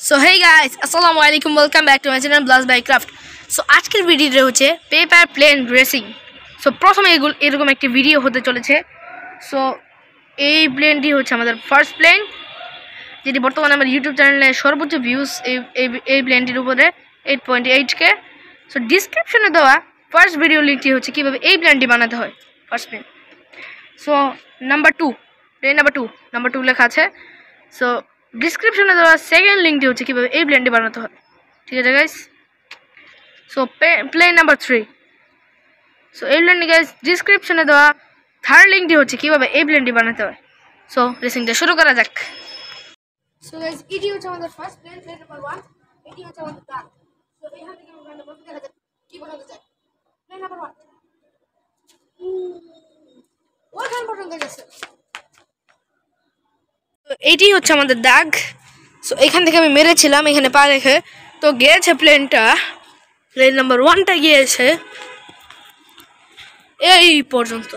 So hey guys, আসসালামু আলাইকুম, welcome back to my channel blast by craft. So আজকের ভিডিওটা হচ্ছে পেপার প্লেন রেসিং। সো প্রথমে এরকম একটি ভিডিও হতে চলেছে। সো এই প্লেনটি হচ্ছে আমাদের ফার্স্ট প্লেন, যেটি বর্তমানে আমার ইউটিউব চ্যানেলে সর্বোচ্চ ভিউজ এই প্লেনটির উপরে 8.8K। সো ডিসক্রিপশনে দেওয়া ফার্স্ট ভিডিও লিঙ্কটি হচ্ছে কীভাবে এই প্লেনটি বানাতে হয়, first plane. So plane number two লেখা আছে। সো ডিসক্রিপশনে দেওয়া সেকেন্ড লিঙ্কটি হচ্ছে কীভাবে এই প্লেনটি বানাতে হয়, ঠিক আছে guys. So plane number 3, so এই প্লেনটি গাইস ডিসক্রিপশনে দেওয়া থার্ড লিঙ্কটি হচ্ছে কীভাবে এই প্লেনটি বানাতে হয়। সো রেসিংটা শুরু করা যাক। সো গাইস, এটি হচ্ছে আমাদের ফার্স্ট প্লেন নাম্বার 1, এটি হচ্ছে আমাদের দাগ। সো এখান থেকে আমরা বলতে দেখা যাক কি বানাতে চাই। প্লেন নাম্বার 1 ওইখান পর্যন্ত গেছে। তো এইটি হচ্ছে আমাদের দাগ। সো এখান থেকে আমি মেরেছিলাম এখানে পা রেখে, তো গিয়েছে প্লেন নাম্বার 1টা গিয়েছে এই পর্যন্ত,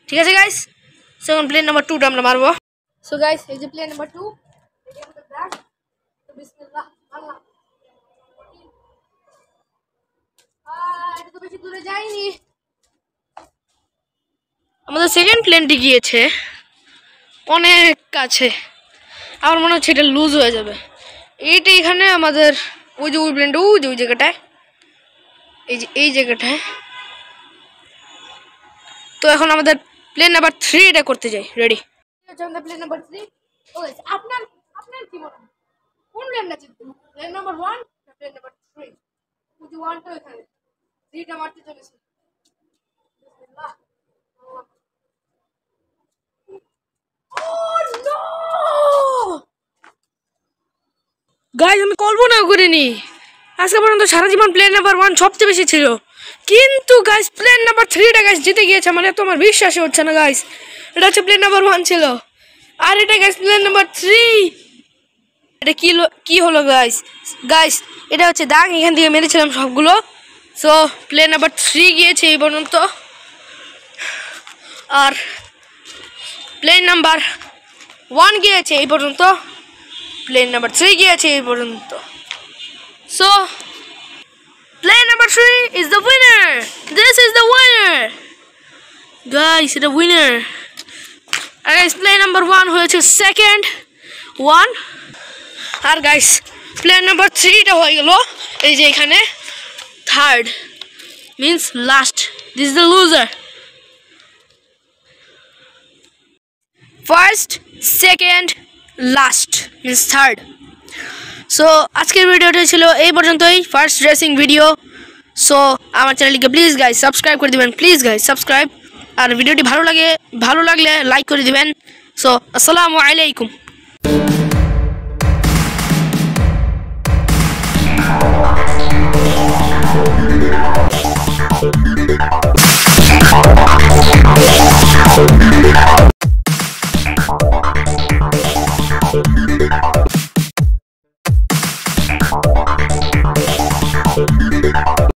ঠিক আছে গাইস। সো এখন প্লেন নাম্বার 2টা আমরা মারবো। সো গাইস, এই যে প্লেন নাম্বার 2, এটা আমাদের দাগ। তো বিসমিল্লাহ, আল্লাহ। এটা তো বেশি দূরে যায়নি। আমাদের সেকেন্ড প্লেনটি গিয়েছে অনেক কাছে, আমার মনে হচ্ছে এটা লুজ হয়ে যাবে। এইটা এখানে আমাদের ওই যে ওই প্লেনটা ওই জায়গাটায়, এই জায়গাটায়। তো এখন আমাদের প্লেন নাম্বার 3 এটা করতে যাই। রেডি? Plane number 3। আপনার কি মনে হয় কোন প্লেনটা জিতবে, প্লেন নাম্বার 1 না প্লেন নাম্বার 3? ওই যে 1টা এখানে, 3টা মারতে চলেছে। বিসমিল্লাহ। গাইস, আমি কল্পনা করিনি আজকে পর্যন্ত সারা জীবন প্লেন নাম্বার 1 সবচেয়ে বেশি ছিল, কিন্তু গাইস প্লেন নাম্বার 3টা গাইস জিতে গিয়েছে। মানে তো আমার বিশ্বাসই হচ্ছে না গাইস, এটা হচ্ছে প্লেন নাম্বার 1 ছিল আর এটা গাইস প্লেন নাম্বার 3। এটা কি হলো গাইস এটা হচ্ছে দাগ, এখান থেকে মেরেছিলাম সবগুলো। সো প্লেন নাম্বার 3 গিয়েছে এই পর্যন্ত, আর প্লেন নাম্বার 1 গিয়েছে এই পর্যন্ত, প্লেন নাম্বার 3 গিয়েছে এই পর্যন্ত। So plane number 3 is the winner. This is the winner guys, the winner. আর গাইস প্লেন নাম্বার 1 হয়েছে সেকেন্ড 1, আর গাইস প্লেন নাম্বার 3টা হয়ে গেল এই যে এখানে third, means last. This is the loser. First, second, last means third. So আজকের ভিডিওটা ছিল এই পর্যন্তই, ফার্স্ট রেসিং ভিডিও। সো আমার চ্যানেলটিকে প্লিজ গাইস সাবস্ক্রাইব করে দিবেন, প্লিজ গাইস সাবস্ক্রাইব। আর ভিডিওটি ভালো লাগলে লাইক করে দিবেন। সো আসসালামু আলাইকুম।